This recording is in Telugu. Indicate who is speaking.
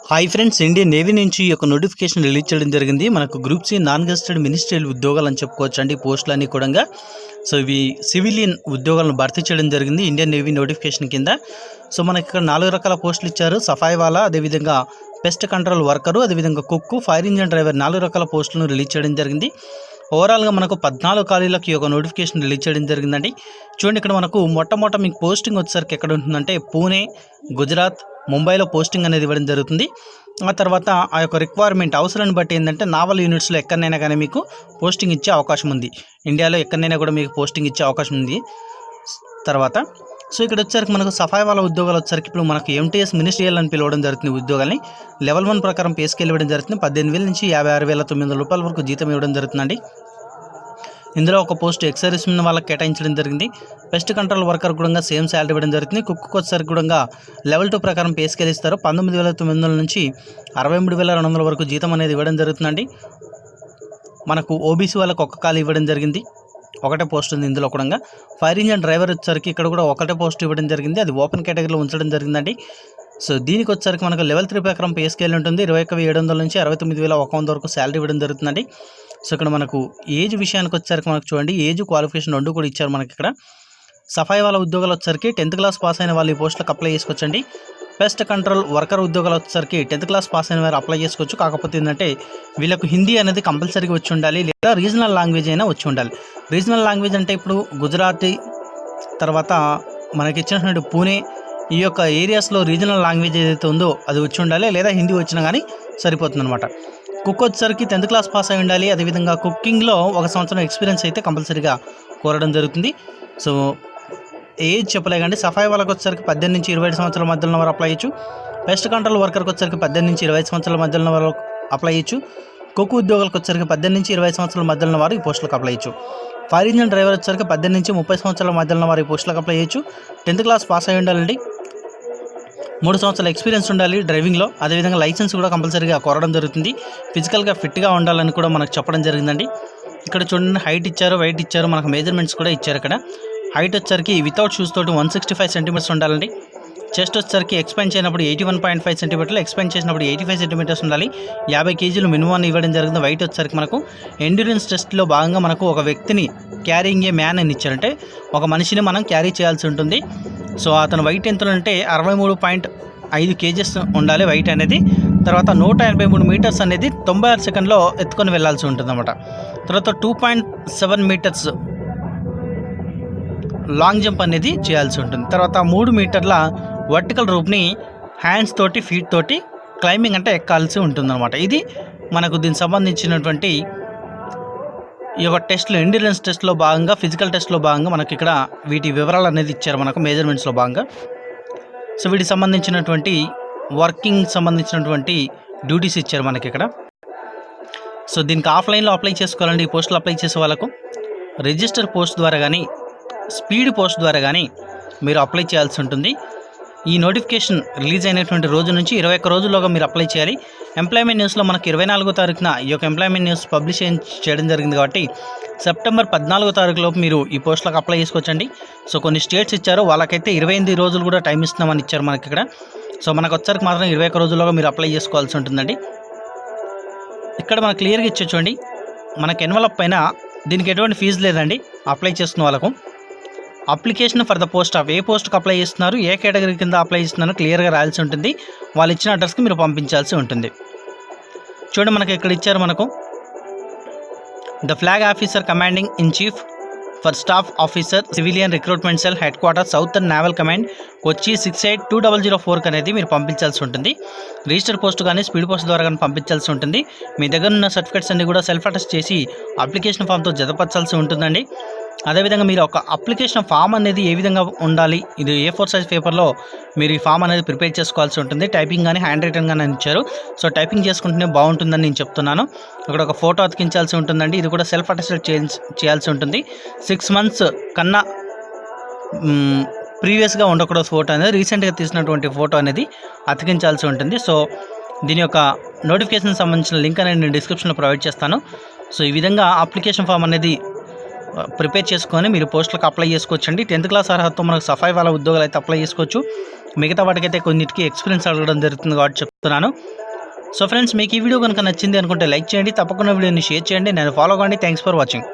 Speaker 1: హాయ్ ఫ్రెండ్స్, ఇండియన్ నేవీ నుంచి ఒక నోటిఫికేషన్ రిలీజ్ చేయడం జరిగింది. మనకు group C non gazetted ministerial ఉద్యోగాలు అని చెప్పుకోవచ్చు అండి. పోస్టులన్నీ కూడా సో ఇవి సివిలియన్ ఉద్యోగాలను భర్తీ చేయడం జరిగింది ఇండియన్ నేవీ నోటిఫికేషన్ కింద. సో మనకి ఇక్కడ 4 రకాల పోస్టులు ఇచ్చారు. సఫాయి వాలా, అదేవిధంగా పెస్ట్ కంట్రోల్ వర్కరు, అదేవిధంగా కుక్కు, ఫైర్ ఇంజిన్ డ్రైవర్ 4 రకాల పోస్టులను రిలీజ్ చేయడం జరిగింది. ఓవరాల్గా మనకు 14 ఖాళీలకి ఒక నోటిఫికేషన్ రిలీజ్ చేయడం జరిగిందండి. చూడండి, ఇక్కడ మనకు మొట్టమొదట మీకు పోస్టింగ్ వచ్చేసరికి ఎక్కడ ఉంటుందంటే పూణే, గుజరాత్, ముంబైలో పోస్టింగ్ అనేది ఇవ్వడం జరుగుతుంది. ఆ తర్వాత ఆ యొక్క రిక్వైర్మెంట్ అవసరాన్ని బట్టి ఏంటంటే నావల్ యూనిట్స్లో ఎక్కడైనా కానీ మీకు పోస్టింగ్ ఇచ్చే అవకాశం ఉంది. ఇండియాలో ఎక్కడైనా కూడా మీకు పోస్టింగ్ ఇచ్చే అవకాశం ఉంది. తర్వాత సో ఇక్కడ వచ్చేసరికి మనకు సఫాయి వాళ్ళ ఉద్యోగాలు వచ్చేసరికి ఇప్పుడు మనకు ఎంటీఎస్ మినిస్ట్రియల్ అని పిలవడం జరుగుతుంది. ఉద్యోగాన్ని లెవెల్ 1 ప్రకారం పే స్కేల్ ఇవ్వడం జరుగుతుంది. 18,000 నుంచి 56,900 రూపాయల వరకు జీతం ఇవ్వడం జరుగుతుందండి. ఇందులో ఒక పోస్ట్ ఎక్సర్వీస్ మెన్ వాళ్ళకి కేటాయించడం జరిగింది. పెస్ట్ కంట్రోల్ వర్కర్ కూడా సేమ్ శాలరీ ఇవ్వడం జరుగుతుంది. కుక్కు వచ్చేసరికి కూడా లెవెల్ 2 ప్రకారం పే స్కేల్ ఇస్తారు. 19,900 నుంచి 63,200 వరకు జీతం అనేది ఇవ్వడం జరుగుతుందండి. మనకు ఓబీసీ వాళ్ళకి ఒక్క ఖాళీ ఇవ్వడం జరిగింది. ఒకటే పోస్ట్ ఉంది ఇందులో కూడా. ఫైర్ ఇంజిన్ డ్రైవర్ వచ్చేసరికి ఇక్కడ కూడా ఒకటే పోస్ట్ ఇవ్వడం జరిగింది. అది ఓపెన్ కేటగిరీలో ఉంచడం జరిగిందండి. సో దీనికి వచ్చేసరికి మనకు లెవెల్ 3 ప్రకారం పే స్కేల్ ఉంటుంది. 21,700 నుంచి 69,100 వరకు శాలరీ ఇవ్వడం జరుగుతుందండి. సో ఇక్కడ మనకు ఏజ్ విషయానికి వచ్చేసరికి మనకు చూడండి, ఏజ్ క్వాలిఫికేషన్ 2 కూడా ఇచ్చారు మనకి ఇక్కడ. సఫాయి వాళ్ళ ఉద్యోగాలు వచ్చేసరికి 10th క్లాస్ పాస్ అయిన వాళ్ళు ఈ పోస్టులకు అప్లై చేసుకోవచ్చండి. పెస్ట్ కంట్రోల్ వర్కర్ ఉద్యోగాలు వచ్చేసరికి 10th క్లాస్ పాస్ అయిన వారు అప్లై చేసుకోవచ్చు. కాకపోతే ఏంటంటే వీళ్ళకు హిందీ అనేది కంపల్సరీగా వచ్చి ఉండాలి, లేదా రీజనల్ లాంగ్వేజ్ అయినా వచ్చి ఉండాలి. రీజనల్ లాంగ్వేజ్ అంటే ఇప్పుడు గుజరాతీ, తర్వాత మనకి ఇచ్చినటువంటి పూణే, ఈ యొక్క ఏరియాస్లో రీజనల్ లాంగ్వేజ్ ఏదైతే ఉందో అది వచ్చి ఉండాలి, లేదా హిందీ వచ్చినా కానీ సరిపోతుందన్నమాట. కుక్ వచ్చేసరికి 10th క్లాస్ పాస్ అయి ఉండాలి. అదేవిధంగా కుకింగ్లో 1 సంవత్సరం ఎక్స్పీరియన్స్ అయితే కంపల్సరీగా కోరడం జరుగుతుంది. సో ఏజ్ చెప్పలే కానీ సఫాయి వాళ్ళకి వచ్చేసరికి 18 నుంచి 27 సంవత్సరాల మధ్యలో వారు అప్లై చేయొచ్చు. పెస్ట్ కంట్రోల్ వర్కర్కి వచ్చేసరికి 18 నుంచి 25 సంవత్సరాల మధ్యలో వారు అప్లై చేయొచ్చు. కుక్కు ఉద్యోగులకు వచ్చేసరికి 18 నుంచి 20 సంవత్సరాల మధ్యలో వారు ఈ పోస్టులకు అప్లై చేయొచ్చు. ఫైర్ ఇంజిన్ డ్రైవర్ వచ్చేసరికి 18 నుంచి 30 సంవత్సరాల మధ్యలో వారు ఈ పోస్టులకు అప్లై చేయొచ్చు. 10th క్లాస్ పాస్ అయి ఉండాలండి. 3 సంవత్సరాల ఎక్స్పీరియన్స్ ఉండాలి డ్రైవింగ్లో. అదేవిధంగా లైసెన్స్ కూడా కంపల్సరీగా కోరడం జరుగుతుంది. ఫిజికల్గా ఫిట్గా ఉండాలని కూడా మనకు చెప్పడం జరిగిందండి. ఇక్కడ చూడండి, హైట్ ఇచ్చారు, వెయిట్ ఇచ్చారు, మనకు మెజర్మెంట్స్ కూడా ఇచ్చారు. ఇక్కడ హైట్ వచ్చేసరికి వితౌట్ షూస్ తోటి 165 సెంటీమీటర్స్ ఉండాలండి. చెస్ట్ వచ్చేసరికి ఎక్స్పాండ్ చేయనప్పుడు 81.5 సెంటీమీటర్లు, ఎక్స్పాండ్ చేసినప్పుడు 85 సెంటీమీటర్స్ ఉండాలి. 50 కేజీలు మినిమం ఇవ్వడం జరిగింది. వెయిట్ వచ్చేసరికి మనకు ఎండ్యూరెన్స్ టెస్ట్లో భాగంగా మనకు ఒక వ్యక్తిని క్యారింగ్ ఏ మ్యాన్ అని ఇచ్చారంటే ఒక మనిషిని మనం క్యారీ చేయాల్సి ఉంటుంది. సో అతను వెయిట్ ఎంత అంటే 63.5 కేజెస్ ఉండాలి వెయిట్ అనేది. తర్వాత 183 మీటర్స్ అనేది 96 సెకండ్లో ఎత్తుకొని వెళ్లాల్సి ఉంటుంది అన్నమాట. తర్వాత 2.7 మీటర్స్ లాంగ్ జంప్ అనేది చేయాల్సి ఉంటుంది. తర్వాత 3 మీటర్ల వర్టికల్ రూప్ని హ్యాండ్స్ తోటి, ఫీట్ తోటి క్లైంబింగ్ అంటే ఎక్కాల్సి ఉంటుందన్నమాట. ఇది మనకు దీనికి సంబంధించినటువంటి ఈ యొక్క టెస్ట్లో, ఎండ్యూరెన్స్ టెస్ట్లో భాగంగా, ఫిజికల్ టెస్ట్లో భాగంగా మనకి ఇక్కడ వీటి వివరాలు అనేది ఇచ్చారు మనకు మెజర్మెంట్స్లో భాగంగా. సో వీటికి సంబంధించినటువంటి వర్కింగ్ సంబంధించినటువంటి డ్యూటీస్ ఇచ్చారు మనకి ఇక్కడ. సో దీనికి ఆఫ్లైన్లో అప్లై చేసుకోవాలండి. ఈ పోస్టులు అప్లై చేసే వాళ్ళకు రిజిస్టర్ పోస్ట్ ద్వారా కానీ, స్పీడ్ పోస్ట్ ద్వారా కానీ మీరు అప్లై చేయాల్సి ఉంటుంది. ఈ నోటిఫికేషన్ రిలీజ్ అయినటువంటి రోజు నుంచి 21 రోజుల్లోగా మీరు అప్లై చేయాలి. ఎంప్లాయ్మెంట్ న్యూస్లో మనకు 24వ తారీఖున ఈ యొక్క ఎంప్లాయ్మెంట్ న్యూస్ పబ్లిష్ చేయడం జరిగింది కాబట్టి సెప్టెంబర్ 14వ తారీఖులోపు మీరు ఈ పోస్టులకు అప్లై చేసుకోవచ్చండి. సో కొన్ని స్టేట్స్ ఇచ్చారు, వాళ్ళకైతే 28 రోజులు కూడా టైం ఇస్తున్నామని ఇచ్చారు మనకి ఇక్కడ. సో మనకు వచ్చరికి మాత్రం 21 రోజుల్లోగా మీరు అప్లై చేసుకోవాల్సి ఉంటుందండి. ఇక్కడ మనకు క్లియర్గా ఇచ్చే చూడండి, మనకు ఎన్వలప్ పైన దీనికి ఎటువంటి ఫీజు లేదండి. అప్లై చేసుకున్న వాళ్ళకు application for the post of, ఏ పోస్ట్కి అప్లై చేస్తున్నారు, ఏ కేటగిరీ కింద అప్లై చేస్తున్నారు క్లియర్గా రాయాల్సి ఉంటుంది. వాళ్ళు ఇచ్చిన అడ్రస్కి మీరు పంపించాల్సి ఉంటుంది. చూడండి, మనకి ఇక్కడ ఇచ్చారు మనకు the flag officer commanding in chief for staff officer civilian recruitment cell headquarter southern naval command Kochi 682004 అనేది మీరు పంపించాల్సి ఉంటుంది. రిజిస్టర్ పోస్ట్ కానీ, స్పీడ్ పోస్ట్ ద్వారా కానీ పంపించాల్సి ఉంటుంది. మీ దగ్గర ఉన్న సర్టిఫికేట్స్ అన్ని కూడా సెల్ఫ్ అటెస్ట్ చేసి అప్లికేషన్ ఫామ్తో జతపరచాల్సి ఉంటుందండి. అదేవిధంగా మీరు ఒక అప్లికేషన్ ఫామ్ అనేది ఏ విధంగా ఉండాలి, ఇది A4 సైజ్ పేపర్లో మీరు ఈ ఫామ్ అనేది ప్రిపేర్ చేసుకోవాల్సి ఉంటుంది. టైపింగ్ కానీ, హ్యాండ్ రైటింగ్ కానీ ఇచ్చారు. సో టైపింగ్ చేసుకుంటేనే బాగుంటుందని నేను చెప్తున్నాను. ఇక్కడ ఒక ఫోటో అతికించాల్సి ఉంటుందండి. ఇది కూడా సెల్ఫ్ అటెస్టెడ్ చేయాల్సి ఉంటుంది. 6 మంత్స్ కన్నా ప్రీవియస్గా ఉండకూడదు ఫోటో అనేది, రీసెంట్గా తీసినటువంటి ఫోటో అనేది అతికించాల్సి ఉంటుంది. సో దీని యొక్క నోటిఫికేషన్ సంబంధించిన లింక్ అనేది నేను డిస్క్రిప్షన్లో ప్రొవైడ్ చేస్తాను. సో ఈ విధంగా అప్లికేషన్ ఫామ్ అనేది ప్రిపేర్ చేసుకొని మీరు పోస్టులకు అప్లై చేసుకోవచ్చండి. 10th క్లాస్ అర్హతతో మనకు సఫాయి వాళ్ళ ఉద్యోగాలు అయితే అప్లై చేసుకోవచ్చు. మిగతా వాటికైతే కొన్నిటికి ఎక్స్పీరియన్స్ అడగడం జరుగుతుంది కాబట్టి చెప్తున్నాను. సో ఫ్రెండ్స్, మీకు ఈ వీడియో కనుక నచ్చింది అనుకుంటే లైక్ చేయండి, తప్పకుండా వీడియోని షేర్ చేయండి, నేను ఫాలో అవ్వండి. Thanks for watching.